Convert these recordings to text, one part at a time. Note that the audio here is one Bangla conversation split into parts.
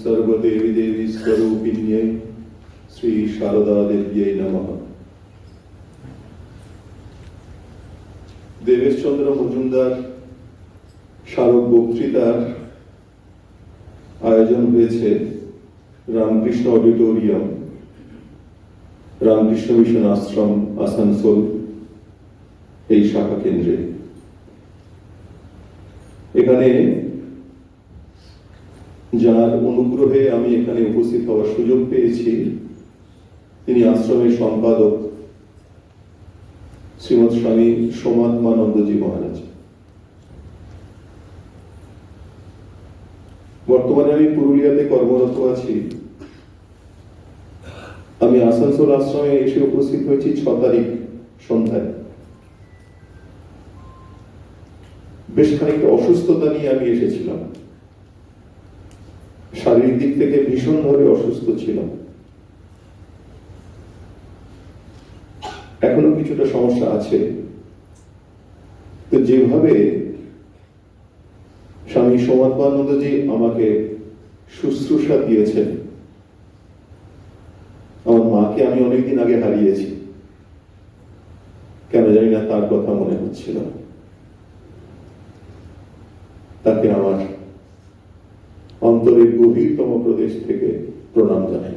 सर्वदेवी देवी स्वरूपिण्यै श्री शारदा देव्यै नमः। দেবেশচন্দ্র মজুমদার স্মারক বক্তৃতার আয়োজন হয়েছে রামকৃষ্ণ অডিটোরিয়াম, রামকৃষ্ণ মিশন আশ্রম, আসানসোল এই শাখা কেন্দ্রে। এখানে যার অনুগ্রহে আমি এখানে উপস্থিত হওয়ার সুযোগ পেয়েছি তিনি আশ্রমের সম্পাদক শ্রীমৎ স্বামী সোমাত্মানন্দজি মহারাজ। বর্তমানে আমি পুরুলিয়াতে কর্মরত আছি। আমি আসানসোল আশ্রমে এসে উপস্থিত হয়েছি 6 তারিখ সন্ধ্যায়। বেশ খানিকটা অসুস্থতা নিয়ে আমি এসেছিলাম, শারীরিক দিক থেকে ভীষণভাবে অসুস্থ ছিলাম। এখনো কিছুটা সমস্যা আছে। তো যেভাবে স্বামী সোমাত্মানন্দজি আমাকে শুশ্রূষা দিয়েছেন, আমার মাকে আমি অনেকদিন আগে হারিয়েছি, কেন জানি না তার কথা মনে হচ্ছিল। তাকে আমার অন্তরের গভীরতম প্রদেশ থেকে প্রণাম জানাই।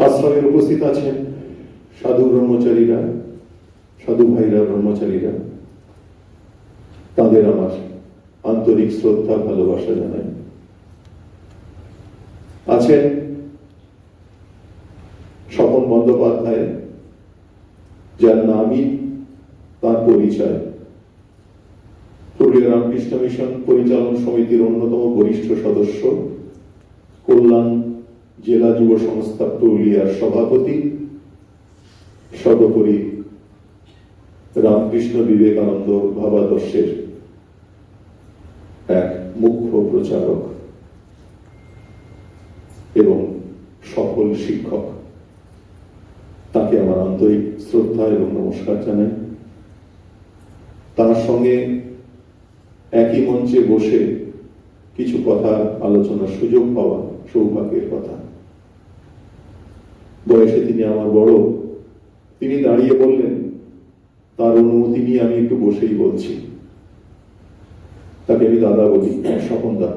আশ্রমের উপস্থিত আছেন সাধু ব্রহ্মচারীরা, সাধু ভাইরা, ব্রহ্মচারীরা, তাদের আমার আন্তরিক শ্রদ্ধা ভালোবাসা জানাই। আছেন স্বপন বন্দ্যোপাধ্যায়, যার নামই তার পরিচয়, পুরুলিয়া রামকৃষ্ণ মিশন পরিচালন সমিতির অন্যতম বরিষ্ঠ সদস্য, কল্যাণ জেলা যুব সংস্থা পুরুলিয়ার সভাপতি, সর্বোপরি রামকৃষ্ণ বিবেকানন্দ ভাবাদর্শের এক মুখ্য প্রচারক এবং সফল শিক্ষক। তাকে আমার আন্তরিক শ্রদ্ধা এবং নমস্কার জানাই। তার সঙ্গে একই মঞ্চে বসে কিছু কথা আলোচনার সুযোগ পাওয়া সৌভাগ্যের কথা। বয়সে তিনি আমার বড়। তিনি দাঁড়িয়ে বললেন, তার অনুমতি নিয়ে আমি একটু বসেই বলছি। তাকে আমি দাদা বলি, স্বপন দা।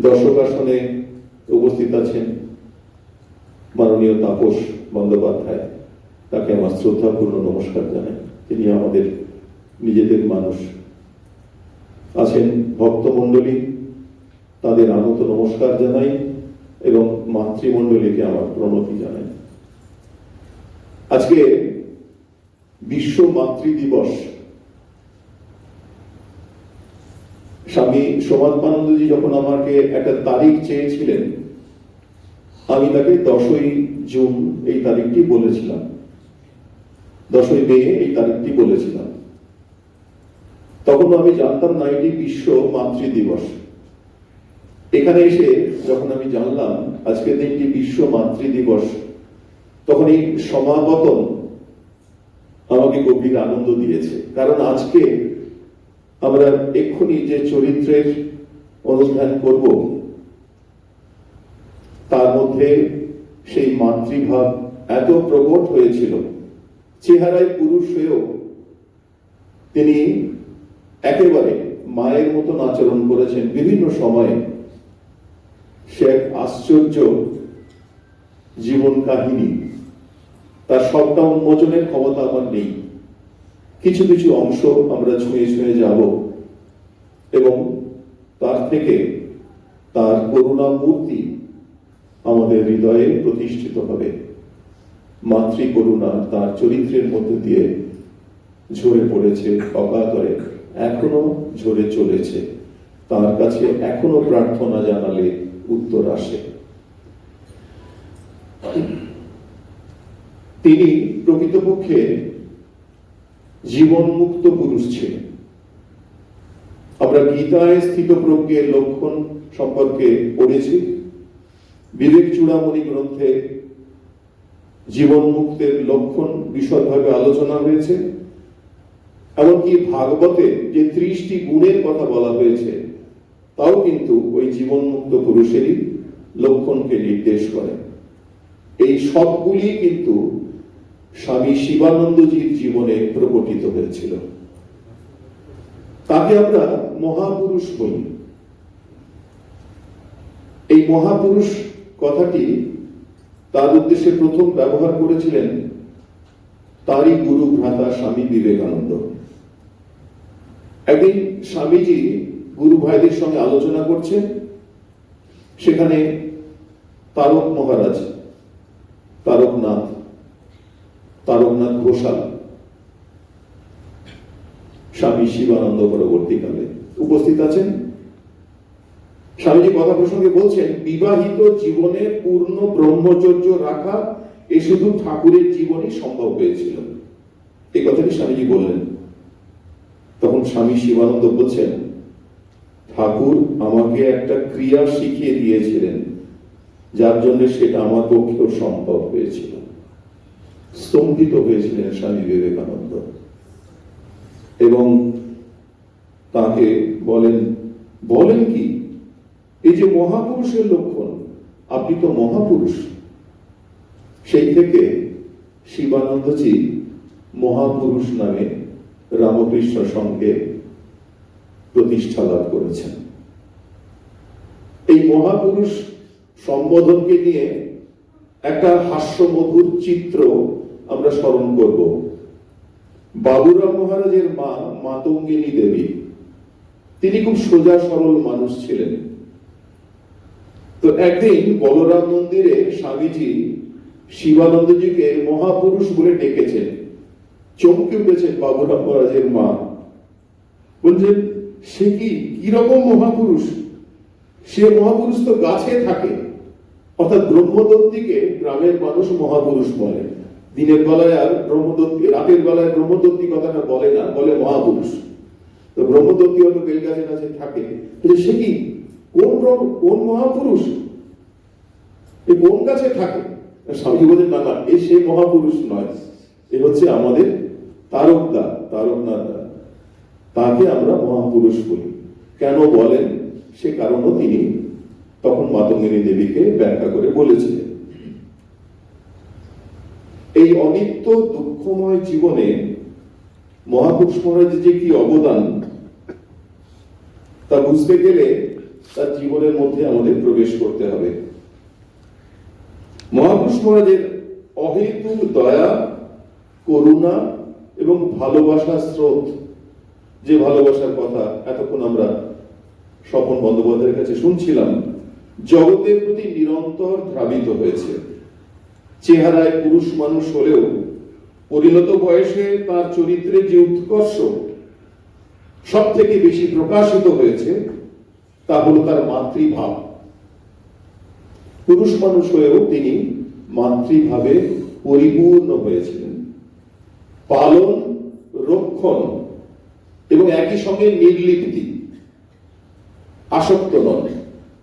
দর্শক আসনে উপস্থিত আছেন মাননীয় তাপস বন্দ্যোপাধ্যায়, তাকে আমার শ্রদ্ধাপূর্ণ নমস্কার জানাই। তিনি আমাদের নিজেদের মানুষ। আছেন ভক্তমণ্ডলী, তাদের আনত নমস্কার জানাই এবং মাতৃমণ্ডলীকে আমার প্রণতি জানাই। আজকে বিশ্ব মাতৃ দিবস। স্বামী সোমাত্মানন্দজি যখন আমাকে একটা তারিখ চেয়েছিলেন, আমি তাকে 10ই জুন এই তারিখটি বলেছিলাম, 10ই মে এই তারিখটি বলেছিলাম। তখন আমি জানতাম না এটি বিশ্ব মাতৃ দিবস। এখানে এসে যখন আমি জানলাম আজকের দিনটি বিশ্ব মাতৃ দিবস, তখন এই সমাগতম আমাকে গভীর আনন্দ দিয়েছে। কারণ আজকে আমরা এক্ষুনি যে চরিত্রের অনুধ্যান করব, তার মধ্যে সেই মাতৃভাব এত প্রকট হয়েছিল। চেহারায় পুরুষ হয়েও তিনি একেবারে মায়ের মতন আচরণ করেছেন বিভিন্ন সময়ে। সে এক আশ্চর্য জীবন কাহিনী। তার সবটা উন্মোচনের ক্ষমতা আমার নেই। কিছু কিছু অংশ আমরা ছুঁয়ে ছুঁয়ে যাব এবং তার থেকে তার করুণা মূর্তি আমাদের হৃদয়ে প্রতিষ্ঠিত হবে। মাতৃ করুণা তার চরিত্রের মধ্যে দিয়ে ঝরে পড়েছে অকাতরে, এখনো ঝরে চলেছে। তার কাছে এখনো প্রার্থনা জানালে উত্তর আসে। তিনি প্রকৃতপক্ষে জীবন মুক্ত পুরুষ ছিলেন। আমরা গীতায় স্থিতপ্রজ্ঞের লক্ষণ সম্পর্কে পড়েছি। বিবেক চূড়ামণি গ্রন্থে জীবন মুক্তের লক্ষণ বিশদভাবে আলোচনা হয়েছে। এমনকি ভাগবতে যে 30টি গুণের কথা বলা হয়েছে, তাও কিন্তু ওই জীবনমুক্ত পুরুষেরই লক্ষণকে নির্দেশ করে। এই সবগুলি কিন্তু স্বামী শিবানন্দজির জীবনে প্রকটিত হয়েছিল। তাকে আমরা মহাপুরুষ বলি। এই মহাপুরুষ কথাটি তার উদ্দেশ্যে প্রথম ব্যবহার করেছিলেন তারই গুরু ভ্রাতা স্বামী বিবেকানন্দ। একদিন স্বামীজি গুরু ভাইদের সঙ্গে আলোচনা করছেন, সেখানে তারক মহারাজ, তারকনাথ ঘোষাল, স্বামী শিবানন্দ পরবর্তীকালে উপস্থিত আছেন। স্বামীজি কথা প্রসঙ্গে বলছেন, বিবাহিত জীবনে পূর্ণ ব্রহ্মচর্য রাখা এ শুধু ঠাকুরের জীবনে সম্ভব হয়েছিল। এই কথাটি স্বামীজি বললেন। তখন স্বামী শিবানন্দ বলছেন, ঠাকুর আমাকে একটা ক্রিয়া শিখিয়ে দিয়েছিলেন, যার জন্য সেটা আমার পক্ষেও সম্ভব হয়েছিল। স্তম্ভিত হয়েছিলেন স্বামী বিবেকানন্দ এবং তাকে বলেন কি, এই যে মহাপুরুষের লক্ষণ, আপনি তো মহাপুরুষ। সেই থেকে শিবানন্দজি মহাপুরুষ নামে রামকৃষ্ণ সংঘে প্রতিষ্ঠা লাভ করেছেন। এই মহাপুরুষ সম্বোধনকে নিয়ে একটা হাস্যমধুর চিত্র আমরা স্মরণ করব। বাবুরাম মহারাজের মা মাতঙ্গিনী দেবী, তিনি খুব সোজা সরল মানুষ ছিলেন। তো একদিন বলরাম মন্দিরে স্বামীজি শিবানন্দজিকে মহাপুরুষ বলে ডেকেছেন। চমকে উঠেছেন বাবুরাম মহারাজের মা, বলছেন, সে কি রকম মহাপুরুষ? সে মহাপুরুষ তো গাছে থাকে। অর্থাৎ ব্রহ্মদত্তিকে গ্রামের মানুষ মহাপুরুষ বলে। দিনের বেলায় আর ব্রহ্মদত্তি, রাতের বেলায় ব্রহ্মদত্তি কথাটা বলে না, বলে মহাপুরুষ। তো ব্রহ্মদত্তি হয়তো বেলগাছের কাছে থাকে। সে কি কোন মহাপুরুষ? এই কোন গাছে থাকে? স্বামী বলেন, না, এ সে মহাপুরুষ নয়, এ হচ্ছে আমাদের তারকনাথ। তাকে আমরা মহাপুরুষ বলি। কেন বলেন সে কারণও তিনি তখন মাতঙ্গিনী দেবীকে ব্যাখ্যা করে বলেছিলেন। এই অনিত্য দুঃখময় জীবনে মহাপুরুষ মহারাজের যে কি অবদান, তা বুঝতে গেলে তার জীবনের মধ্যে আমাদের প্রবেশ করতে হবে। মহাপুরুষ মহারাজের অহেতুক দয়া, করুণা এবং ভালোবাসার স্রোত, যে ভালোবাসার কথা এতক্ষণ আমরা স্বপন বন্দ্যোপাধ্যায়ের কাছে শুনছিলাম, জগতের প্রতি নিরন্তর ধাবিত হয়েছে। চেহারায় পুরুষ মানুষ হলেও পরিণত বয়সে তার চরিত্রের যে উৎকর্ষ সব থেকে বেশি প্রকাশিত হয়েছে, তা হল তার মাতৃভাব। পুরুষ মানুষ হয়েও তিনি মাতৃভাবে পরিপূর্ণ হয়েছিলেন। পালন, রক্ষণ এবং একই সঙ্গে নির্লিপ্তি, আসক্ত নন।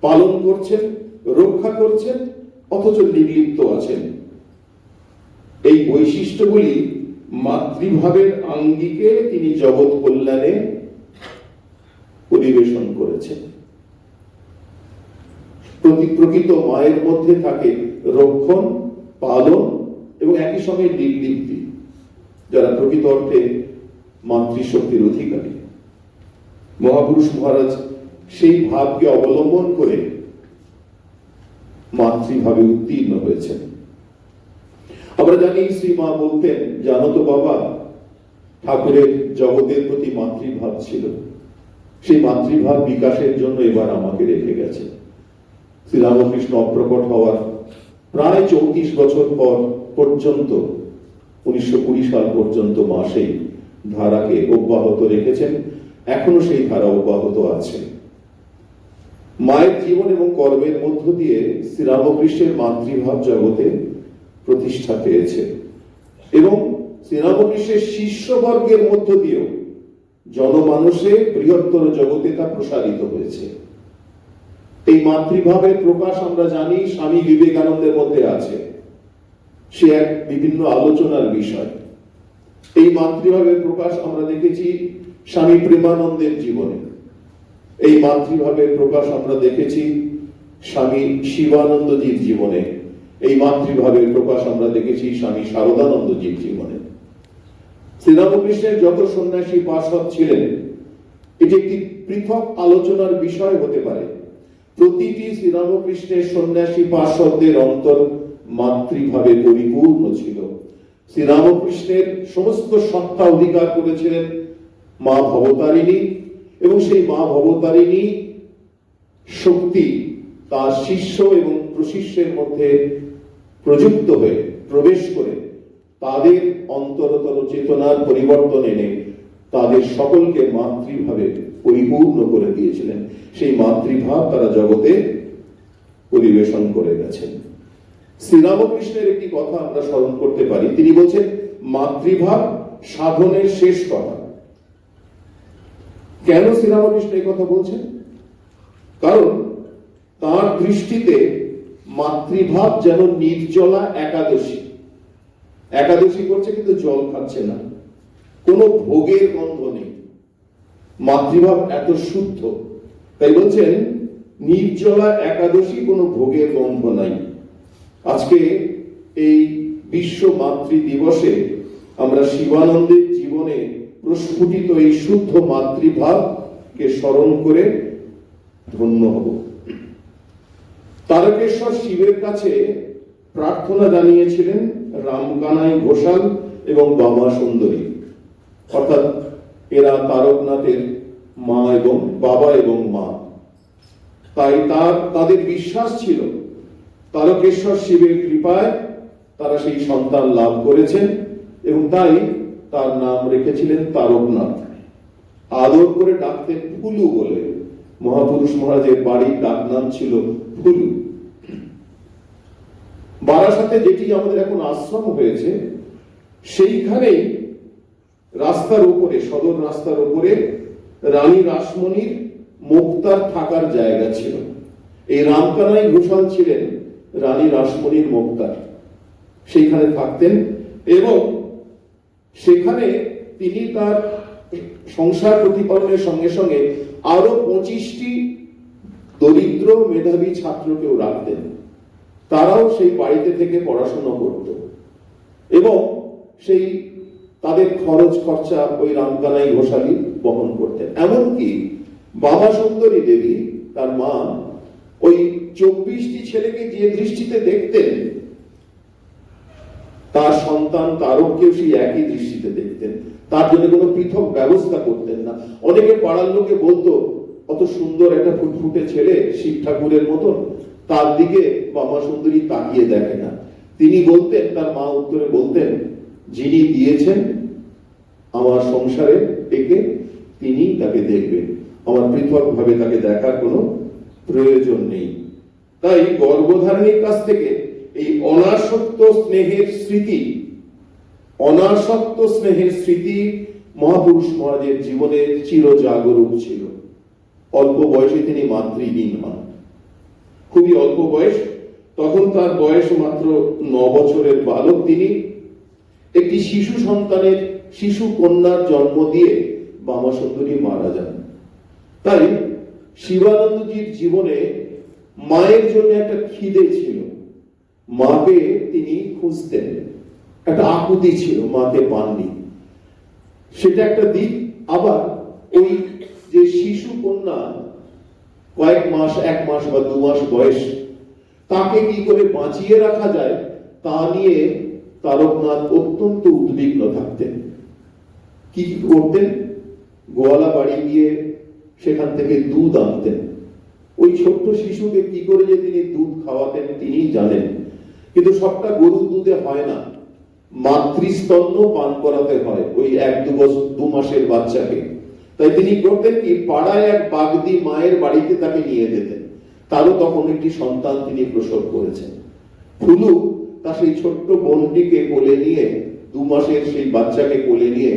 পালন করছেন, রক্ষা করছেন, অথচ নির্লিপ্ত আছেন। এই বৈশিষ্ট্যগুলি মাতৃভাবের আঙ্গিকে তিনি জগৎ কল্যাণে পরিবেশন করেছেন। প্রকৃত মায়ের মধ্যে থাকে রক্ষণ, পালন এবং একই সঙ্গে নির্লিপ্তি, যারা প্রকৃত অর্থে মাতৃশক্তির অধিকারী। মহাপুরুষ মহারাজ সেই ভাবকে অবলম্বন করে মাতৃভাবে উত্তীর্ণ হয়েছেন। আমরা জানি শ্রীমা বলতেন, জানো তো বাবা, ঠাকুরের জগতের প্রতি মাতৃভাব ছিল। সেই মাতৃভাব বিকাশের জন্য এবার আমাকে রেখে গেছে। শ্রীরামকৃষ্ণ অপ্রকট হওয়ার প্রায় 34 বছর পর পর্যন্ত, 1920 সাল পর্যন্ত মা সেই ধারাকে অব্যাহত রেখেছেন। এখনো সেই ধারা অব্যাহত আছে। মায়ের জীবন এবং কর্মের মধ্য দিয়ে শ্রীরামকৃষ্ণের মাতৃভাব জগতে প্রতিষ্ঠা পেয়েছে এবং শ্রীরামকৃষ্ণের শিষ্যবর্গের মধ্য দিয়েও জনমানসে বৃহত্তর জগতে তা প্রসারিত হয়েছে। এই মাতৃভাবের প্রকাশ আমরা জানি স্বামী বিবেকানন্দের মধ্যে আছে। সে এক বিভিন্ন আলোচনার বিষয়। এই মাতৃভাবের প্রকাশ আমরা দেখেছি স্বামী প্রেমানন্দের জীবনে। এই মাতৃভাবের প্রকাশ আমরা দেখেছি স্বামী শিবানন্দজির জীবনে, এই মাতৃভাবের প্রকাশ আমরা দেখেছি স্বামী শারদানন্দজির জীবনে। শ্রীরামকৃষ্ণের যত সন্ন্যাসী পার্ষদ ছিলেন, এটি একটি পৃথক আলোচনার বিষয় হতে পারে। প্রতিটি শ্রীরামকৃষ্ণের সন্ন্যাসী পার্ষদদের অন্তর মাতৃভাবে পরিপূর্ণ ছিল। শ্রীরামকৃষ্ণের সমস্ত সত্তা অধিকার করেছিলেন মা ভবতারিণী, এবং সেই মা ভবতারিণী শক্তি তার শিষ্য এবং প্রশিষ্যের মধ্যে প্রযুক্ত হয়ে প্রবেশ করে তাদের অন্তরতর চেতনার পরিবর্তন এনে তাদের সকলকে মাতৃভাবে পরিপূর্ণ করে দিয়েছিলেন। সেই মাতৃভাব তারা জগতে পরিবেশন করে গেছেন। শ্রীরামকৃষ্ণের একটি কথা আমরা স্মরণ করতে পারি। তিনি বলছেন, মাতৃভাব সাধনের শেষ কথা। কেন শ্রীরামকৃষ্ণ এই কথা বলছেন? কারণ তার দৃষ্টিতে মাতৃভাব যেন নির্জলা একাদশী। একাদশী করছে কিন্তু জল খাচ্ছে না, কোনো ভোগের গন্ধ নেই। মাতৃভাব এত শুদ্ধ, তাই বলছেন নির্জলা একাদশী, কোনো ভোগের গন্ধ নাই। আজকে এই বিশ্ব মাতৃ দিবসে আমরা শিবানন্দের জীবনে প্রস্ফুটিত এই শুদ্ধ মাতৃভাবকে স্মরণ করে ধন্য হব। তারকেশ্বর শিবের কাছে প্রার্থনা জানিয়েছিলেন রামকানাই ঘোষাল এবং বাবা সুন্দরী, অর্থাৎ এরা তারকনাথের মা এবং বাবা এবং মা। তাই তাদের বিশ্বাস ছিল তারকেশ্বর শিবের কৃপায় তারা সেই সন্তান লাভ করেছেন, এবং তাই তার নাম রেখেছিলেন তারকনাথ। আদর করে ডাকতেন ফুলু বলে। মহাপুরুষ মহারাজের বাড়ির ডাক নাম ছিল ফুলু। বারাসাতে যেটি আমাদের এখন আশ্রম হয়েছে, সেইখানেই রাস্তার উপরে, সদর রাস্তার উপরে রানী রাসমণির মুক্তার থাকার জায়গা ছিল। এই রামকানাই ঘোষাল ছিলেন রানী রাসমণির মুক্তার, সেইখানে থাকতেন, এবং সেখানে তিনি তার সংসার প্রতিপালনের সঙ্গে সঙ্গে আরো 25টি দরিদ্র মেধাবী ছাত্রকেও রাখতেন। তারাও সেই বাড়িতে থেকে পড়াশোনা করত, এবং সেই তাদের খরচ খরচা ওই রামকানাই ঘোষালই বহন করতেন। এমনকি বাবা সুন্দরী দেবী, তার মা, ওই 24টি ছেলেকে যে দৃষ্টিতে দেখতেন, তার সন্তান তারককেও সেই একই দৃষ্টিতে দেখতেন। তার জন্য কোনো পৃথক ব্যবস্থা করতেন না। অনেকে পাড়ার লোকে বলতো, অত সুন্দর একটা ফুটফুটে ছেলে, শিব ঠাকুরের মতন, তার দিকে বাবা সুন্দরী তাকিয়ে দেখে না। তিনি বলতেন, তার মা উত্তরে বলতেন, যিনি দিয়েছেন আমার সংসারে একে, তিনি তাকে দেখবেন, আমার পৃথক ভাবে তাকে দেখার কোনো প্রয়োজন নেই। তাই গর্ভধারণের কাছ থেকে এই অনাসক্ত স্নেহের স্মৃতি মহাপুরুষ মহারাজের জীবনে চিরজাগরূক ছিল। অল্প বয়সে তিনি মাতৃহীন হন, খুবই অল্প বয়স, তখন তার বয়স মাত্র 9 বছরের বালক। তিনি একটি শিশু কন্যার জন্ম দিয়ে বামা সুন্দরী মারা যান। তাই শিবানন্দজির জীবনে মায়ের জন্য একটা খিদে ছিল, মাকে তিনি খুঁজতেন, একটা আকুতি ছিল, মাকে পাননি, সেটা একটা দিক। আবার ওই যে শিশু কন্যা কয়েক মাস, 1 মাস বা 2 মাস বয়স, তাকে কি করে বাঁচিয়ে রাখা যায় তা নিয়ে তারকনাথ অত্যন্ত উদ্বিগ্ন থাকতেন। কি করতেন? গোয়ালা বাড়ি গিয়ে সেখান থেকে দুধ আনতেন। ওই ছোট্ট শিশুকে কি করে যে তিনি দুধ খাওয়াতেন তিনি জানেন, কিন্তু সবটা গরুর দুধে হয় না, মাতৃস্তন্য পান করাতে হয় ওই 1-2 মাসের বাচ্চাকে। তাই তিনি করতেন কি, পাড়ায় এক বাগদি মায়ের বাড়িতে তাকে নিয়ে যেতেন। তারও তখন একটি সন্তান তিনি প্রসব করেছেন। ফুলু তার সেই ছোট্ট বোনটিকে কোলে নিয়ে, 2 মাসের সেই বাচ্চাকে কোলে নিয়ে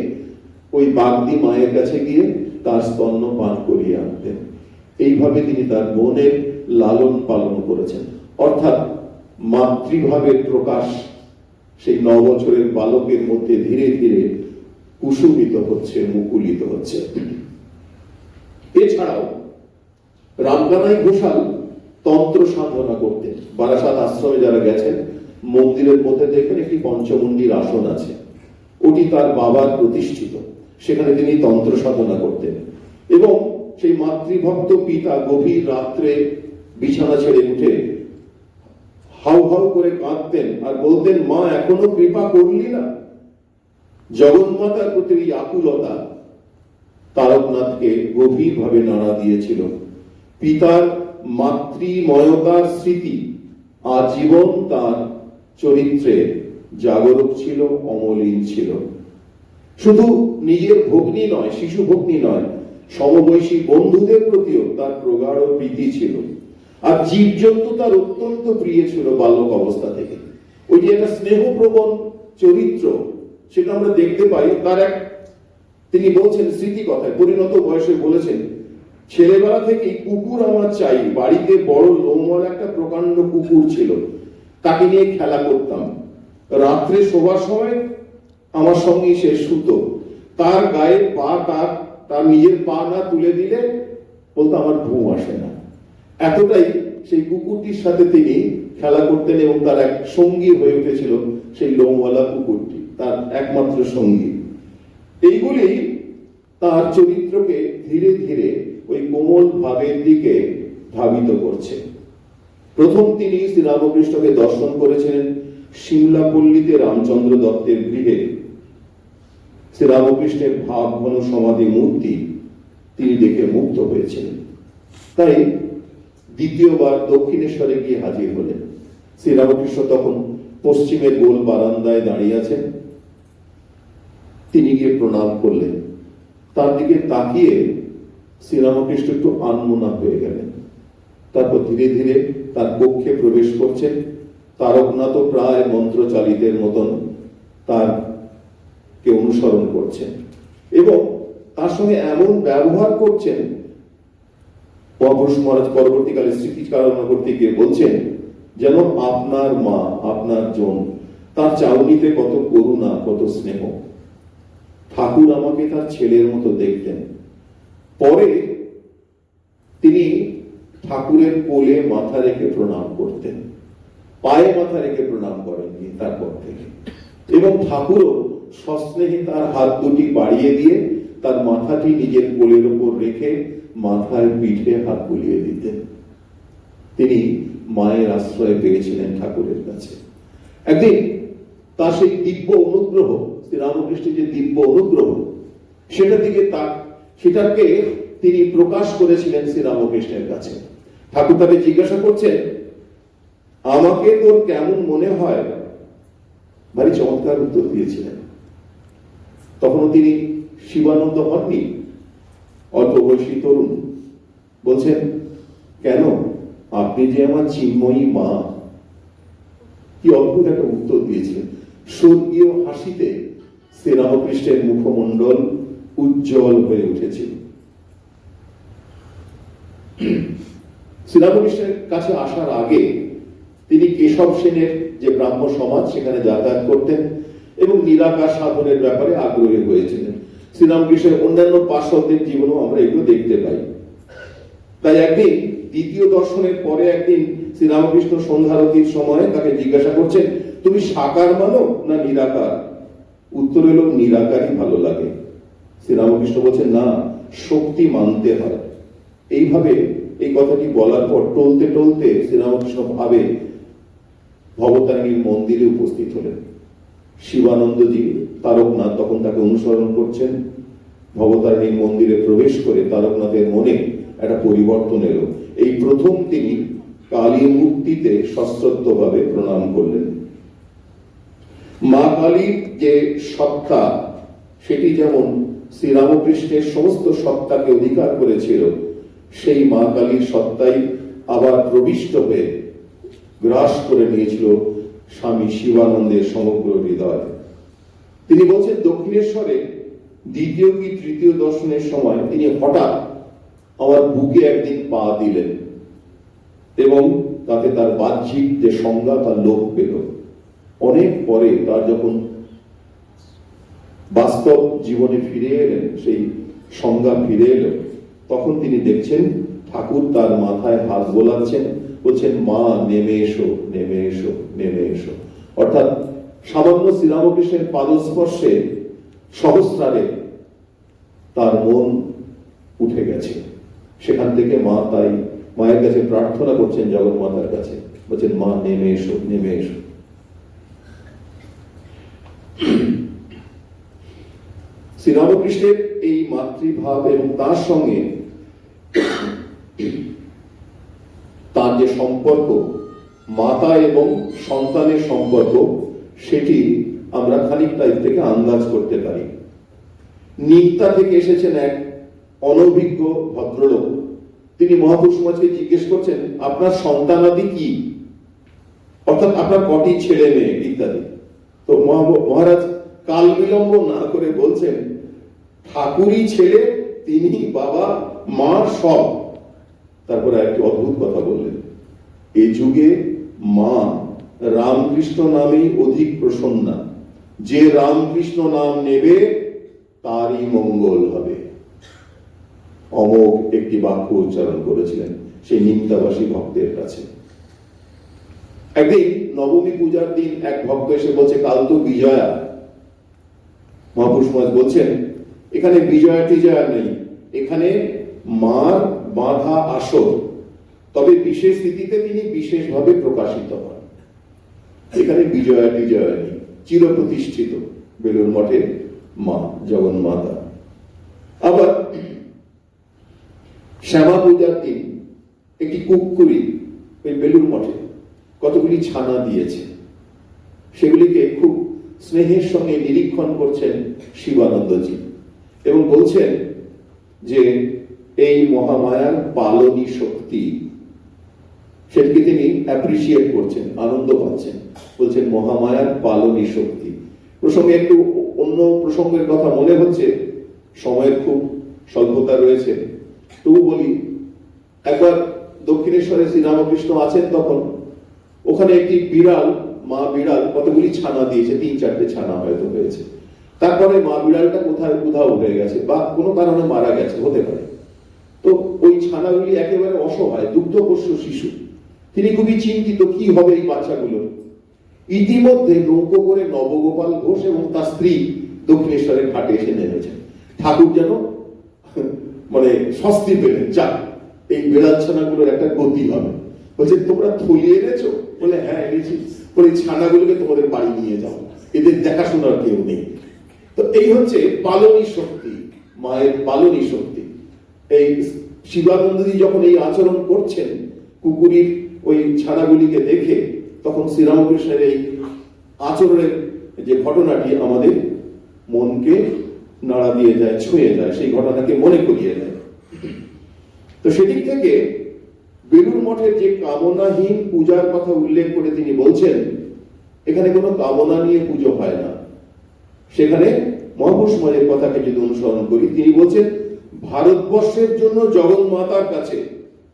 ওই বাগদি মায়ের কাছে গিয়ে তার স্তন্য পান করিয়ে আনতেন। এইভাবে তিনি তার বোনের লালন পালন করেছেন। অর্থাৎ মাতৃভাবের প্রকাশ সেই 9 বছরের বালকের মধ্যে ধীরে ধীরে কুসুমিত হচ্ছে, মুকুলিত হচ্ছে। এছাড়াও রামকানাই ঘোষাল তন্ত্র সাধনা করতেন। বারাসাত আশ্রমে যারা গেছেন, মন্দিরের মধ্যে দেখবেন একটি পঞ্চমন্দির আসন আছে, ওটি তার বাবার প্রতিষ্ঠিত। সেখানে তিনি তন্ত্র সাধনা করতেন এবং সেই মাতৃভক্ত পিতা গভীর রাত্রে বিছানা ছেড়ে উঠে হাউ হাউ করে কাঁদতেন আর বলতেন, মা এখনো কৃপা করলি না। জগন্মাতার প্রতি এই আকুলতা তারকনাথকে গভীরভাবে নাড়া দিয়েছিল। পিতার মাতৃময়তার স্মৃতি আজীবন তার চরিত্রে জাগরক ছিল, অমলিন ছিল। শুধু নিজের ভগ্নী নয়, শিশু ভগ্নী নয়, সমবয়সী বন্ধুদের প্রতিও তার প্রগাঢ় প্রীতি ছিল। আর জীবজন্তু তার অত্যন্ত প্রিয় ছিল বালক অবস্থা থেকে। ওই যে একটা স্নেহপ্রবণ চরিত্র, সেটা আমরা দেখতে পাই। তার এক, তিনি বলছেন স্মৃতি কথায়, পরিণত বয়সে বলেছেন, ছেলেবেলা থেকেই কুকুর আমার চাই। বাড়িতে বড় লোমওয়ালা একটা প্রকাণ্ড কুকুর ছিল, তাকে নিয়ে খেলা করতাম। রাত্রে শোবার সময় আমার সঙ্গে সে শুতো। তার গায়ে পা, তার নিজের পা না তুলে দিলে বলতো আমার ঘুম আসে না। এতটাই সেই কুকুরটির সাথে তিনি খেলা করতেন এবং তার এক সঙ্গী হয়ে উঠেছিল সেই লোমওয়ালা কুকুরটি, তার একমাত্র সঙ্গী। এইগুলি তার চরিত্রকে ধীরে ধীরে ওই কোমল ভাবের দিকে ধাবিত করছে। প্রথম তিনি শ্রীরামকৃষ্ণকে দর্শন করেছিলেন সিমলাপল্লীতে রামচন্দ্র দত্তের গৃহে। শ্রীরামকৃষ্ণের ভাব ঘন সমাধি মূর্তি তিনি দেখে মুগ্ধ হয়েছিলেন। তাই দ্বিতীয়বার দক্ষিণেশ্বরে গিয়ে হাজির হলেন। শ্রীরামকৃষ্ণ তখন পশ্চিমের গোল বারান্দায় দাঁড়িয়ে আছেন। তিনি গিয়ে প্রণাম করলেন। তার দিকে তাকিয়ে শ্রীরামকৃষ্ণ একটু আনমনা হয়ে গেলেন। তারপর ধীরে ধীরে তার কক্ষে প্রবেশ করছেন। তারকনাথ প্রায় মন্ত্রচালিতের মতন তারকে অনুসরণ করছেন এবং তার সঙ্গে এমন ব্যবহার করছেন। মহাপুরুষ মহারাজ পরবর্তীকালে স্মৃতিচারণা করতে গিয়ে বলছেন, যেন আপনার মা, আপনার জন। তার চাউনিতে কত করুণা, কত স্নেহ। ঠাকুর আমাকে তার ছেলের মতো দেখতেন। পরে তিনি ঠাকুরের কোলে মাথা রেখে প্রণাম করতেন, পায়ে মাথা রেখে প্রণাম করেননি তারপর থেকে। এবং ঠাকুরও সস্নেহে তার হাত দুটি বাড়িয়ে দিয়ে তার মাথাটি নিজের কোলের উপর রেখে মাথার পিঠে হাত বুলিয়ে দিতেন। তিনি মায়ের আশ্রয় পেয়েছিলেন ঠাকুরের কাছে। একদিন তার সেই দিব্য অনুগ্রহ, শ্রীরামকৃষ্ণের যে দিব্য অনুগ্রহ, সেটাকে তিনি প্রকাশ করেছিলেন শ্রীরামকৃষ্ণের কাছে। ঠাকুর তাকে জিজ্ঞাসা করছেন, আমাকে তোর কেমন মনে হয়? ভারী চমৎকার উত্তর দিয়েছিলেন। তখনও তিনি শিবানন্দ হননি, অল্প বয়সী তরুণ। বলছেন, কেন? আপনি যে আমার চিন্ময়ী মা। কি অদ্ভুত একটা উত্তর দিয়েছিলেন। স্বর্গীয় হাসিতে শ্রীরামকৃষ্ণের মুখমণ্ডল উজ্জ্বল হয়ে উঠেছিল। শ্রীরামকৃষ্ণের কাছে আসার আগে তিনি কেশব সেনের যে ব্রাহ্ম সমাজ, সেখানে যাতায়াত করতেন এবং নিরাকার সাধনের ব্যাপারে আগ্রহী হয়েছিলেন। শ্রীরামকৃষ্ণের অন্যান্য পার্শ্বদের জীবনেও আমরা এগুলো দেখতে পাই। তাই একদিন দ্বিতীয় দর্শনের পরে একদিন শ্রীরামকৃষ্ণ সন্ধ্যারতির সময় তাকে জিজ্ঞাসা করছেন, তুমি সাকার মানো না নিরাকার? উত্তর এলো, নিরাকারই ভালো লাগে। শ্রীরামকৃষ্ণ বলছেন, না, শক্তি মানতে হয়। এইভাবে এই কথাটি বলার পর টলতে টলতে শ্রীরামকৃষ্ণ ভাবে ভবতারিণীর মন্দিরে উপস্থিত হলেন। শিবানন্দজি, তারকনাথ তখন তাকে অনুসরণ করছেন। ভবতারিণীর মন্দিরে প্রবেশ করে তারকনাথের মনে একটা পরিবর্তন এলো। এই প্রথম তিনি কালী মূর্তিতে সশ্রদ্ধভাবে প্রণাম করলেন। মা কালীর যে সত্তা, সেটি যেমন শ্রীরামকৃষ্ণের সমস্ত সত্তাকে অধিকার করেছিল, সেই মা কালীর সত্তাই আবার প্রবিষ্ট হয়ে গ্রাস করে নিয়েছিল স্বামী শিবানন্দের সমগ্র হৃদয়। তিনি বলছেন, দক্ষিণেশ্বরে দ্বিতীয় কি তৃতীয় দর্শনের সময় তিনি হঠাৎ আমার বুকে একদিন পা দিলেন এবং তাতে তার বাহ্যিক যে সংজ্ঞা তার লোপ পেল। অনেক পরে তার যখন বাস্তব জীবনে ফিরে এলেন, সেই সংজ্ঞা ফিরে এলো, তখন তিনি দেখছেন ঠাকুর তার মাথায় হাত বোলাচ্ছেন, বলছেন মা নেমে এসো, নেমে এসো, নেমে এসো। অর্থাৎ সামান্য শ্রীরামকৃষ্ণের পাদস্পর্শে সহস্রারে তার মন উঠে গেছে। সেখান থেকে মা তাই মায়ের কাছে প্রার্থনা করছেন, জগন্মাতার কাছে বলছেন মা নেমে এসো, নেমে এসো। শ্রীরামকৃষ্ণের এই মাতৃভাব এবং তার সঙ্গে তার যে সম্পর্ক, মাতা এবং সন্তানের সম্পর্ক, সেটি আমরা খানিকটা এর থেকে আন্দাজ করতে পারি। নিত্যা থেকে এসেছেন এক অনভিজ্ঞ ভদ্রলোক। তিনি মহাপুরুষ সমাজকে জিজ্ঞেস করছেন আপনার সন্তানাদি কি, অর্থাৎ আপনার কটি ছেলে মেয়ে ইত্যাদি। তো মহারাজ কাল বিলম্ব না করে বলছেন ঠাকুরই ছেলে, তিনি বাবা মা সব। তারপরে একটি অদ্ভুত কথা বললেন, এই যুগে মা রামকৃষ্ণ নামেই অধিক প্রসন্না, যে রামকৃষ্ণ নাম নেবে তারই মঙ্গল হবে। অমোঘ একটি বাক্য উচ্চারণ করেছিলেন সেই নিমতাবাসী ভক্তের কাছে। একদিন নবমী পূজার দিন এক ভক্ত এসে বলছে কাল তো বিজয়া। মহাপুরুষ মহারাজ বলছেন এখানে বিজয়া টিজয়া নেই, এখানে মার বাঁধা আসর, তবে বিশেষ স্থিতিতে তিনি বিশেষভাবে প্রকাশিত হন। এখানে বিজয়া টিজয়া নেই, চিরপ্রতিষ্ঠিত বেলুড় মঠের মা জগন্মাতা। আবার শ্যামা পূজার দিন একটি কুকুরি ওই বেলুড় মঠে কতগুলি ছানা দিয়েছে, সেগুলিকে খুব স্নেহের সঙ্গে নিরীক্ষণ করছেন শিবানন্দজি এবং বলছেন যে এই মহামায়ার পালনী শক্তি, সেটিকে তিনি অ্যাপ্রিসিয়েট করছেন, আনন্দ পাচ্ছেন, বলছেন মহামায়ার পালনী শক্তি। প্রসঙ্গে একটু অন্য প্রসঙ্গের কথা মনে হচ্ছে, সময়ের খুব স্বল্পতা রয়েছে, তবু বলি। একবার দক্ষিণেশ্বরে শ্রীরামকৃষ্ণ আছেন, তখন ওখানে একটি বিড়াল, মা বিড়াল কতগুলি ছানা দিয়েছে, 3-4টে ছানা হয়তো হয়েছে। তারপরে মা বিড়ালটা কোথায় উধাও হয়ে গেছে বা কোনো কারণে মারা গেছে, হতে পারে। তো ওই ছানাগুলি একেবারে অসহায়, দুগ্ধপোষ্য শিশু। তিনি খুবই চিন্তিত কি হবে এই বাচ্চাগুলো। ইতিমধ্যে নৌকো করে নবগোপাল ঘোষ এবং তার স্ত্রী দক্ষিণেশ্বরের ঘাটে এসে নেমেছেন। ঠাকুর যেন মানে স্বস্তি পেলেন, যাক এই বিড়াল ছানাগুলোর একটা গতি হবে। বলছে তোমরা থলি এনেছো? বলে হ্যাঁ এনেছি। বলে ছানাগুলোকে তোমাদের বাড়ি নিয়ে যাও, এদের দেখাশোনার কেউ নেই। তো এই হচ্ছে পালনী শক্তি, মায়ের পালনী শক্তি। এই শিবানন্দজি যখন এই আচরণ করছেন কুকুরির ওই ছানাগুলিকে দেখে, তখন শ্রীরামকৃষ্ণের এই আচরণের যে ঘটনাটি আমাদের মনকে নাড়া দিয়ে যায়, ছুঁয়ে যায়, সেই ঘটনাকে মনে করিয়ে দেয়। তো সেদিক থেকে বেলুড় মঠের যে কামনাহীন পূজার কথা উল্লেখ করে তিনি বলছেন এখানে কোনো কামনা নিয়ে পুজো হয় না। সেখানে মহাপুরুষ মহারাজের কথাকে যদি অনুসরণ করি, তিনি বলছেন ভারতবর্ষের জন্য জগন্মাতার কাছে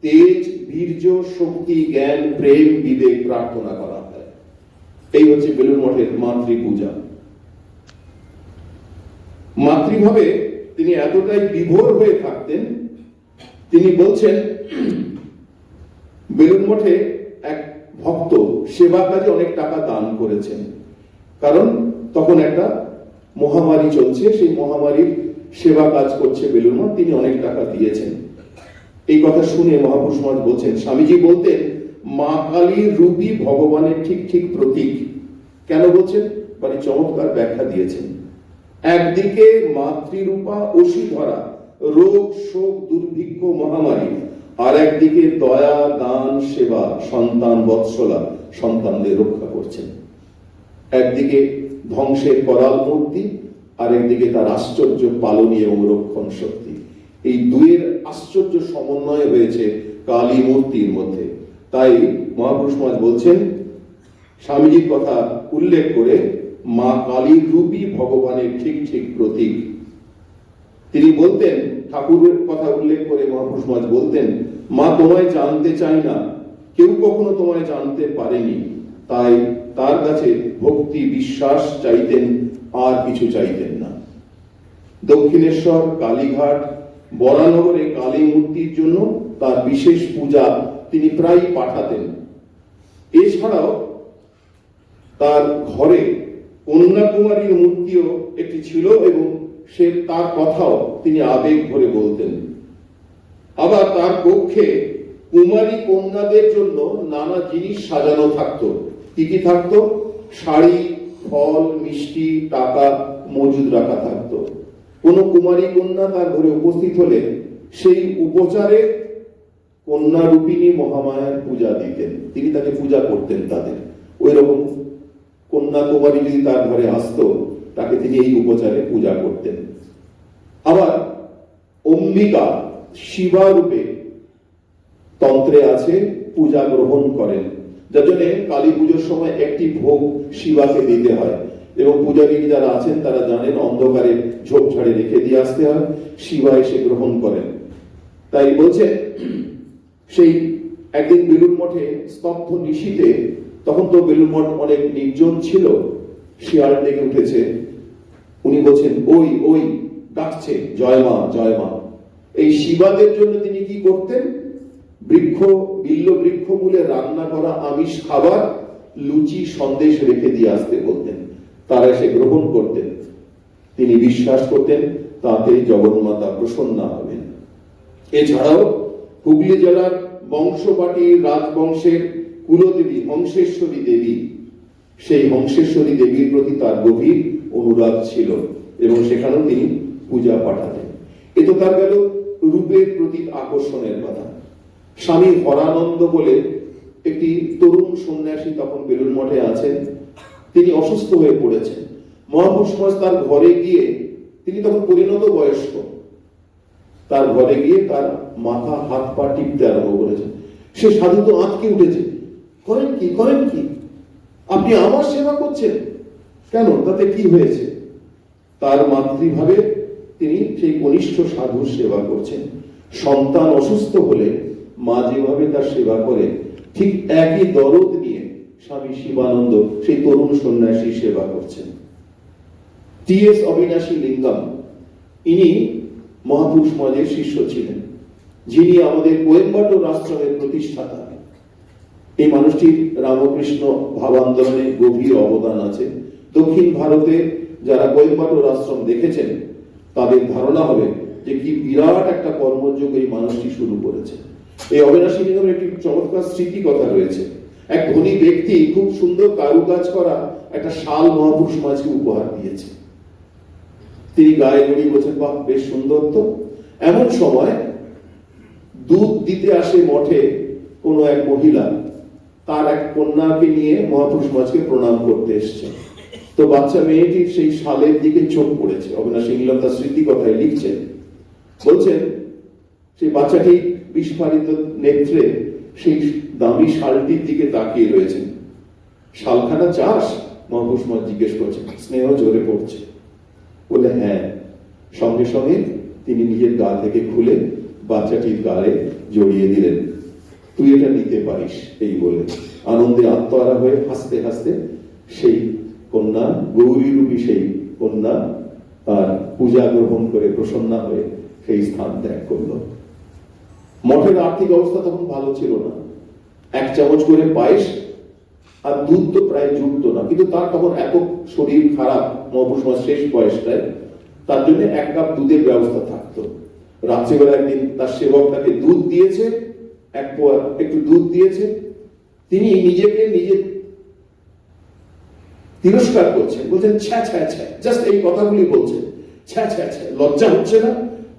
তেজ, বীর্য, শক্তি, জ্ঞান, প্রেম, বিবেক প্রার্থনা করা হয়। এই হচ্ছে বেলুড় মঠের মাতৃ পূজা। মাতৃভাবে তিনি এতটাই বিভোর হয়ে থাকতেন, তিনি বলছেন বেলুড় মঠে এক ভক্ত সেবা কাজে অনেক টাকা দান করেছেন, কারণ তখন একটা মহামারী চলছে, সেই মহামারীর সেবা কাজ করছে বেলুড় মঠ, তিনি অনেক টাকা দিয়েছেন। এই কথা শুনে মহাপুরুষ মহারাজ বলছেন, স্বামীজি বলতেন মা কালীর রূপই ভগবানের ঠিক ঠিক প্রতীক। কেন বলছেন? মানে চমৎকার ব্যাখ্যা দিয়েছেন। একদিকে মাতৃরূপা অসিধরা, রোগ শোক দুর্ভিক্ষ মহামারী, আর একদিকে দয়া দান সেবা সন্তান বৎসলা, সন্তানদের রক্ষা করছেন। একদিকে ধ্বংসের করাল মূর্তি, আর একদিকে তার আশ্চর্য পালনী এবং রক্ষণ শক্তি। এই দুয়ের আশ্চর্য সমন্বয় হয়েছে কালী মূর্তির মধ্যে। তাই মহাপুরুষ মহারাজ বলছেন, স্বামীজির কথা উল্লেখ করে, মা কালীর রূপই ভগবানের ঠিক ঠিক প্রতীক। তিনি বলতেন, ঠাকুরের কথা উল্লেখ করে মহাপুরুষ মহারাজ বলতেন, মা তোমায় জানতে চাই না, কেউ কখনো তোমায় জানতে পারেনি, তাই তার কাছে ভক্তি বিশ্বাস চাইতেন, আর কিছু চাইতেন না। দক্ষিণেশ্বর, কালীঘাট, বরানগরে কালী মূর্তির জন্য তার বিশেষ পূজা তিনি প্রায় পাঠাতেন। এছাড়াও তার ঘরে কন্যাকুমারীর মূর্তিও একটি ছিল এবং তার কথাও তিনি আবেগ ভরে বলতেন। আবার তার কক্ষে কুমারী কন্যাদের জন্য নানা জিনিস সাজানো থাকতো। কি কি থাকতো? শাড়ি, ফল, মিষ্টি, টাকা মজুদ রাখা থাকতো। কোন কুমারী কন্যা তার ঘরে উপস্থিত হলে সেই উপচারে কন্যা রূপিণী মহামায়ার পূজা দিতেন, তিনি তাকে পূজা করতেন তাদের। ওই রকম কন্যা কুমারী যদি তার ঘরে আসতো তাকে তিনি এই উপচারে পূজা করতেন। আবার অম্বিকা শিবা রূপে তন্ত্রে আছে, পূজা গ্রহণ করেন, যার জন্য কালী পুজোর সময় একটি ভোগ শিবাকে দিতে হয় এবং পূজারী যারা আছেন তারা জানেন অন্ধকারে ঝোপঝাড়ে রেখে দিয়ে আসতে হয়, শিবা এসে গ্রহণ করেন। তাই বলছে সেই একদিন বেলুড় মঠে স্তব্ধ নিশীতে, তখন তো বেলুড় মঠ অনেক নির্জন ছিল, শিয়াল ডেকে উঠেছে। উনি বলছেন ওই ওই ডাকছে, জয় মা জয় মা। এই শিবাদের জন্য তিনি কি করতেন? বিল্ল বৃক্ষ মূলে রান্না করা আমিষ খাবার, লুচি সন্দেশ রেখে দিয়ে আসতে বলতেন, তারা এসে গ্রহণ করতেন। তিনি বিশ্বাস করতেন তাতে জগন্মাতা প্রসন্না হবেন। এছাড়াও হুগলি জেলার বংশপাটি রাজবংশের কুলদেবী হংসেশ্বরী দেবী, সেই হংসেশ্বরী দেবীর প্রতি তার গভীর অনুরাগ ছিল এবং সেখানেও তিনি পূজা পাঠাতেন। এ তো তার গেল রূপের প্রতি আকর্ষণের কথা। স্বামী হরানন্দ বলে একটি তরুণ সন্ন্যাসী তখন বেলুড় মঠে আছেন, তিনি অসুস্থ হয়ে পড়েছেন। মহাপুরুষ সমাজ তার ঘরে গিয়ে, তিনি তখন পরিণত বয়স্ক, তার ঘরে গিয়ে তার মাথা হাত পা টিপতে আরম্ভ করেছেন। সে সাধু তো আঁতকে উঠেছে, করেন কি করেন কি, আপনি আমার সেবা করছেন কেন, তাতে কি হয়েছে? তার মাতৃভাবে তিনি সেই কনিষ্ঠ সাধুর সেবা করছেন। সন্তান অসুস্থ হলে মা যেভাবে তার সেবা করে, ঠিক একই দরদ নিয়ে স্বামী শিবানন্দ সেই তরুণ সন্ন্যাসী সেবা করছেন। টি.এস. অবিনাশী লিঙ্গম, ইনি মহাপুরুষ সমাজের শিষ্য ছিলেন, যিনি আমাদের কোয়েম্বাটোর আশ্রমের প্রতিষ্ঠাতা। এই মানুষটির রামকৃষ্ণ ভাব আন্দোলনে গভীর অবদান আছে। দক্ষিণ ভারতে যারা কোয়েম্বাটোর আশ্রম দেখেছেন তাদের ধারণা হবে যে কি বিরাট একটা কর্মযোগ এই মানুষটি শুরু করেছে। এই অবিনাশী লিঙ্গমের একটি চমৎকার স্মৃতি কথা রয়েছে। এক ধনী ব্যক্তি খুব সুন্দর কারুকাজ করা একটা শাল মহাপুরুষ সমাজকে উপহার দিয়েছে। তিনি গায়ে গড়িয়ে বলছেন, বাহ বেশ সুন্দর তো। এমন সময় দুধ দিতে আসে মঠে কোনো এক মহিলা, তার এক কন্যাকে নিয়ে মহাপুরুষ সমাজকে প্রণাম করতে এসছে। তো বাচ্চা মেয়েটির সেই শালের দিকে চোখ পড়েছে। অবিনাশী লিঙ্গম তার স্মৃতি কথায় লিখছেন, বলছেন সেই বাচ্চাটি বিস্ফারিত নেত্রে সেই দামি শালটির দিকে তাকিয়ে রয়েছেন। শালখানা চাস? মহাপুরুষ সমাজ জিজ্ঞেস করছেন। স্নেহ জোরে পড়ছে, বলে হ্যাঁ। সঙ্গে সঙ্গে তিনি নিজের গা থেকে খুলে বাচ্চাটির গায়ে জড়িয়ে দিলেন। তুই এটা নিতে পারিস, এই বলে আনন্দে আত্মহারা হয়ে হাসতে হাসতে সেই কন্যা, গৌরী রূপী সেই কন্যা তার পূজা গ্রহণ করে প্রসন্না হয়ে সেই স্থান ত্যাগ করল। মঠের আর্থিক অবস্থা তখন ভালো ছিল না। 1 চামচ করে পায়েস আর দুধ তো প্রায় জুটতো না, কিন্তু তার তখন এত শরীর খারাপ, মহাপুরুষ সমাজ শেষ বয়সটায়, তার জন্য 1 কাপ দুধের ব্যবস্থা থাকতো। রাত্রিবেলা একদিন তার সেবক তাকে দুধ দিয়েছে, 1 পোয়া একটু দুধ দিয়েছে। তিনি নিজেকে নিজে তিরস্কার করছেন, বলছেন ছ্যা ছ্যা ছ্যা, জাস্ট এই কথাগুলি বলছেন, ছ্যা ছ্যা ছ্যা, লজ্জা হচ্ছে না?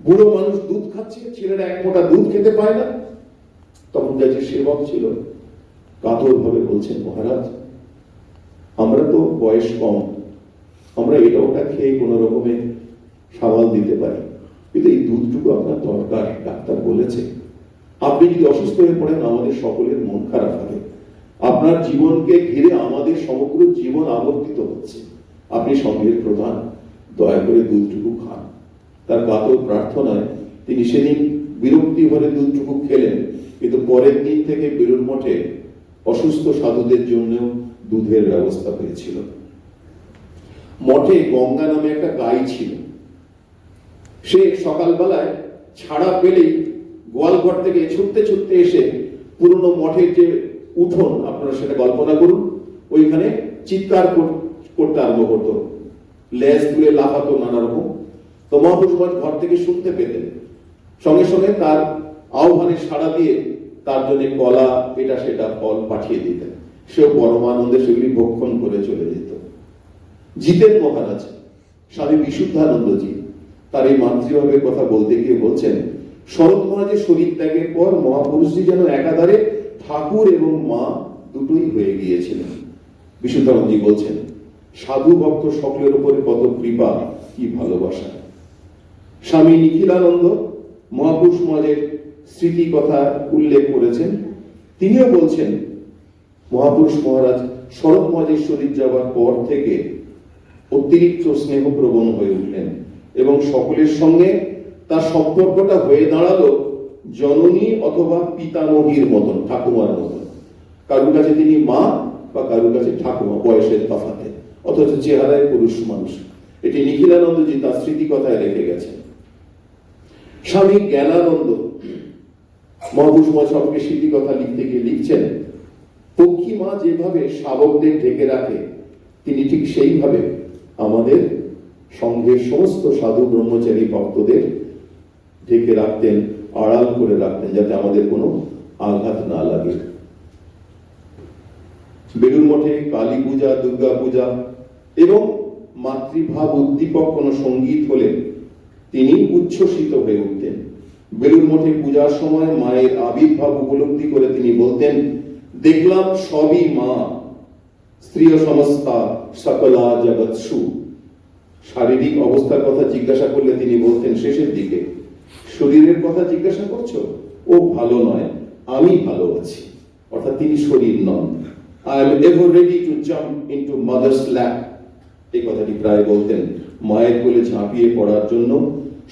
বুড়ো মানুষ দুধ খাচ্ছে, ছেলেরা 1 মোটা দুধ খেতে পায় না। তখন যে সেবক ছিল কাতর ভাবে বলছেন, মহারাজ আমরা তো বয়স কম, আমরা এটা ওটা খেয়ে কোন রকমে সামাল দিতে পারি, কিন্তু এই দুধটুকু আপনার দরকার, ডাক্তার বলেছে। আপনি যদি অসুস্থ হয়ে পড়েন আমাদের সকলের মন খারাপ হবে। আপনার জীবনকে ঘিরে আমাদের সমগ্র জীবন আবর্তিত হচ্ছে, আপনি সঙ্গের প্রধান, দয়া করে দুধটুকু খান। তার কাতর প্রার্থনায় তিনি সেদিন বিরক্তি ভরে দুধটুকু খেলেন, কিন্তু পরের দিন থেকে বেলুড় মঠে অসুস্থ সাধুদের জন্য দুধের ব্যবস্থা হয়েছিল। মঠে গঙ্গা নামে একটা গাই ছিল। সে সকালবেলায় ছাড়া পেলেই গোয়ালঘর থেকে ছুটতে ছুটতে এসে পুরনো মঠের যে উঠোন, আপনারা সেটা কল্পনা করুন, ওইখানে চিৎকার করতে আরম্ভ করতো, লেজ তুলে লাফাতো নানা রকম। তো মহাপুরুষ মহারাজ ঘর থেকে শুনতে পেতেন, সঙ্গে সঙ্গে তার আহ্বানে সাড়া দিয়ে তার জন্য কলা এটা সেটা ফল পাঠিয়ে দিতেন। সেও পরমানন্দে সেগুলি ভক্ষণ করে চলে যেত। জিতেন মহারাজ, স্বামী বিশুদ্ধানন্দজি তার এই মাতৃভাবের কথা বলতে গিয়ে বলছেন, শরৎ মহারাজের শরীর ত্যাগের পর মহাপুরুষজি যেন একাধারে ঠাকুর এবং মা দুটোই হয়ে গিয়েছিলেন। বিশুদ্ধানন্দজি বলছেন, সাধু ভক্ত সকলের উপরে কত কৃপা, কি ভালোবাসা। স্বামী নিখিলানন্দ মহাপুরুষ মহারাজের স্মৃতি কথা উল্লেখ করেছেন। তিনিও বলছেন, মহাপুরুষ মহারাজ শরৎ মহারাজের শরীর যাওয়ার পর থেকে অতিরিক্ত স্নেহপ্রবণ হয়ে উঠলেন এবং সকলের সঙ্গে তার সম্পর্কটা হয়ে দাঁড়ালো জননী অথবা পিতামহীর মতন, ঠাকুমার মতন। কারুর কাছে তিনি মা বা কারুর কাছে ঠাকুমা, বয়সের তফাতে, অথচ চেহারায় পুরুষ মানুষ। এটি নিখিলানন্দজি তার স্মৃতি কথায় রেখে গেছেন। স্বামী জ্ঞানানন্দ মহাপুরুষ মহারাজ সবকে স্মৃতি কথা লিখতে গিয়ে লিখছেন, পক্ষী মা যেভাবে শাবকদের ঢেকে রাখে, তিনি ঠিক সেইভাবে আমাদের সংঘের সমস্ত সাধু ব্রহ্মচারী ভক্তদের ঢেকে রাখতেন, আড়াল করে রাখতেন, যাতে আমাদের কোনো আঘাত না লাগে। বেলুর মঠে কালী পূজা, দুর্গা পূজা এবং মাতৃভাব উদ্দীপক কোনো সঙ্গীত হলে তিনি উচ্ছ্বসিত হয়ে উঠতেন। বেলুর মঠে পূজার সময় মায়ের আবির্ভাব উপলব্ধি করে তিনি বলতেন, দেখলাম সবই মা, স্ত্রী সমস্তা সকলা জগৎসু। শারীরিক অবস্থার কথা জিজ্ঞাসা করলে তিনি বলতেন শেষের দিকে, শরীরের কথা জিজ্ঞাসা করছো, ও ভালো নয়, আমি ভালো আছি। অর্থাৎ তিনি শরীর নন। I am ever ready to jump into mother's lap, এই কথাটি প্রায় বলতেন। মায়ের কোলে ঝাঁপিয়ে পড়ার জন্য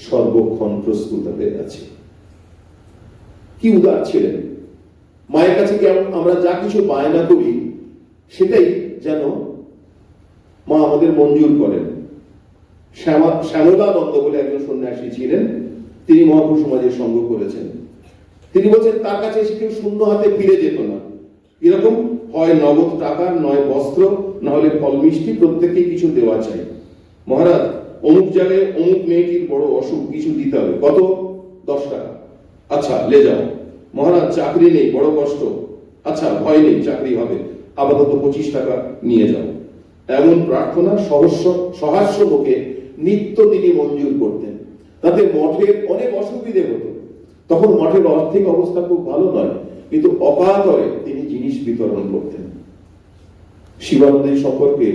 সর্বক্ষণ প্রস্তুত হয়ে আছে। কি উদার ছিলেন! মায়ের কাছে আমরা যা কিছু বায়না করি সেটাই যেন মা আমাদের মঞ্জুর করেন। শ্যামলানন্দ বলে একজন সন্ন্যাসী ছিলেন, তিনি মহাপুরুষ সমাজের সঙ্গ করেছেন। তিনি বলছেন, তার কাছে এসে কেউ শূন্য হাতে ফিরে যেত না। এরকম হয় নগদ টাকা, নয় বস্ত্র, না হলে ফল মিষ্টি, প্রত্যেককেই কিছু দেওয়া চাই। মহারাজ, অমুক জায়গায় অমুক মেয়েটির বড় অসুখ, কিছু দিতে হবে। কত? 10 টাকা। আচ্ছা, লে যাও। মহারাজ, চাকরি নেই, বড় কষ্ট। আচ্ছা, ভয় নেই, চাকরি হবে, আপাতত 25 টাকা নিয়ে যাও। এমন প্রার্থনা সহাস্য মুখে নিত্য তিনি মঞ্জুর করতেন। তাতে মঠের অনেক অসুবিধে হতো। তখন মঠের আর্থিক অবস্থা খুব ভালো নয়, কিন্তু অকাতরে তিনি জিনিস বিতরণ করতেন। শিবানন্দের সম্পর্কে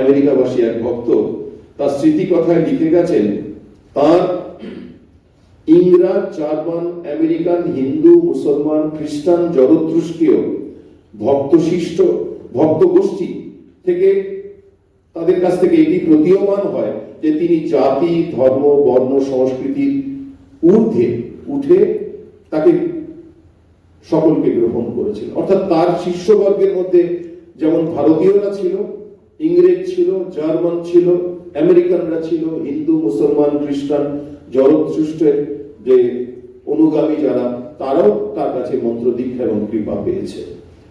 আমেরিকাবাসী এক ভক্ত তার স্মৃতি কথায় লিখে গেছেন, তার ইংরাজ, জার্মান, আমেরিকান, হিন্দু, মুসলমান, খ্রিস্টান, জরথ্রুষ্টীয় ভক্ত গোষ্ঠী থেকে, তাদের কাছ থেকে এটি প্রতীয়মান হয় যে তিনি জাতি, ধর্ম, বর্ণ, সংস্কৃতির ঊর্ধ্বে উঠে তাকে সকলকে গ্রহণ করেছিল। অর্থাৎ তার শিষ্যবর্গের মধ্যে যেমন ভারতীয়রা ছিল, ইংরেজ ছিল, জার্মান ছিল, আমেরিকানরা ছিল, হিন্দু, মুসলমান, খ্রিস্টান, জরথ্রুষ্টের যে অনুগামী যারা, তারাও তার কাছে মন্ত্র দীক্ষা এবং কৃপা পেয়েছে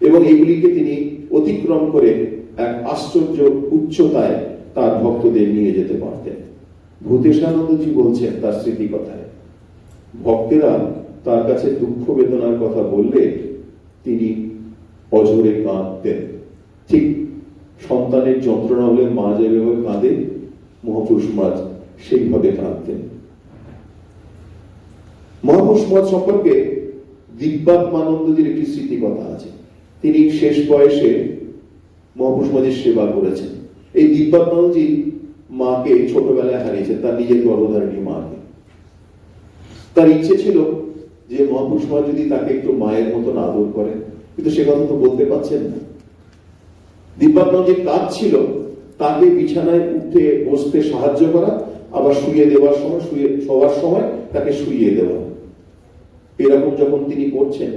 এবং এগুলিকে তিনি অতিক্রম করে এক আশ্চর্য উচ্চতায় তার ভক্তদের নিয়ে যেতে পারতেন। ভূতেশানন্দজি বলছেন তার স্মৃতি কথায়, ভক্তেরা তার কাছে দুঃখ বেদনার কথা বললে তিনি অঝরে কাঁদতেন। ঠিক সন্তানের যন্ত্রণা হলে মা যেভাবে কাঁদে, মহাপুরুষ মহারাজ সেইভাবে কাঁদতেন। মহাপুরুষ মহারাজ সম্পর্কে দিব্যাত্মানন্দজির একটি স্মৃতি কথা আছে। তিনি শেষ বয়সে মহাপুরুষ মহারাজের সেবা করেছেন। এই দিব্যাত্মানন্দজি মাকে ছোটবেলায় হারিয়েছেন, তার নিজের গর্ভধারিণী মাকে। তার ইচ্ছে ছিল যে মহাপুরুষ মহারাজ যদি তাকে একটু মায়ের মতন আদর করেন, কিন্তু সে কথা তো বলতে পারছেন না। দিব্যাত্মানন্দজির কাজ ছিল তাকে বিছানায় উঠে বসতে সাহায্য করা, আবার শোয়ার সময় তাকে শুইয়ে দেওয়া। এরকম যখন তিনি করছেন,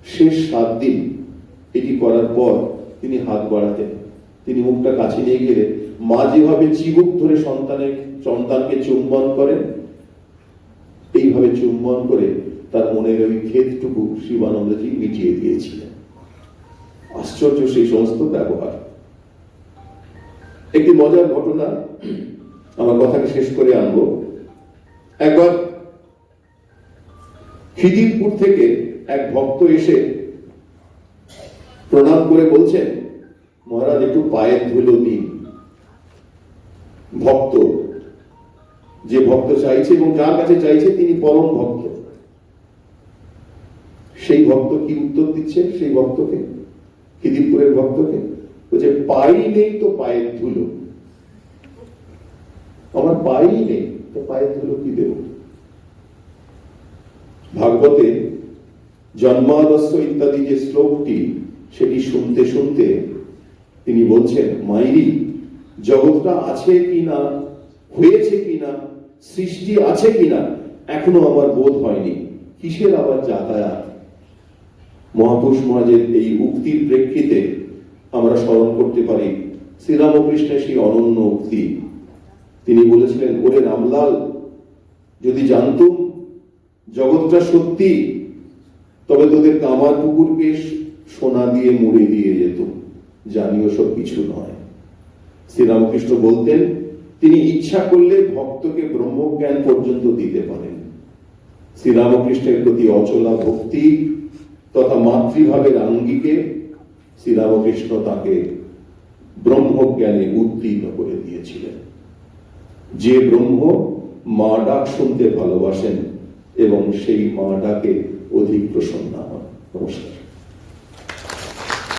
শেষ 7 দিন এটি করার পর তিনি হাত বাড়াতেন। তিনি মুখটা কাছে নিয়ে গেলে মা যেভাবে চিবুক ধরে সন্তানকে চুম্বন করেন, এইভাবে এইভাবে চুম্বন করে তার মনের ওই খেদটুকু শিবানন্দজি মিটিয়ে দিয়েছিলেন। আশ্চর্য সেই সমস্ত ব্যবহার। একটি মজার ঘটনা, আমার কথাকে শেষ করে আনবো। একবার খিদিরপুর থেকে এক ভক্ত এসে প্রণাম করে বলছেন, মহারাজ একটু পায়ের ধুলো দিন। ভক্ত, যে ভক্ত চাইছে এবং যার কাছে চাইছে তিনি পরম ভক্ত, সেই ভক্ত কি উত্তর দিচ্ছে সেই ভক্তকে, খিদিরপুরের ভক্তকে? বলছে, পাই নেই তো পায়ের ধুলো। আমার পাই নেই তো পায়ের ধুলো কি দেব? ভাগবতে জন্মাদস্য ইত্যাদি যে শ্লোকটি, সেটি শুনতে শুনতে তিনি বলছেন, মাইরি জগৎটা আছে কিনা, হয়েছে কিনা, সৃষ্টি আছে কিনা এখনো আমার বোধ হয়নি, কিসের আবার যাতায়াত? মহাপুরুষ মহারাজের এই উক্তির প্রেক্ষিতে আমরা স্মরণ করতে পারি শ্রীরামকৃষ্ণের সেই অনন্য উক্তি। তিনি বলেছিলেন, ওরে রামলাল, যদি জানতুম জগৎটা সত্যি, তবে তোদের কামার পুকুরকে সোনা দিয়ে মুড়ে দিয়ে যেত। জানিও সব কিছু নয়। শ্রীরামকৃষ্ণ বলতেন, তিনি ইচ্ছা করলে ভক্তকে ব্রহ্মজ্ঞান পর্যন্ত দিতে পারেন। শ্রীরামকৃষ্ণের প্রতি অচলা ভক্তি তথা মাতৃভাবের আঙ্গিকে শ্রীরামকৃষ্ণ তাকে ব্রহ্মজ্ঞানে উত্তীর্ণ করে দিয়েছিলেন। যে ব্রহ্ম মা ডাক শুনতে ভালোবাসেন এবং সেই মা ডাকে অধিক প্রসন্ন হন। নমস্কার।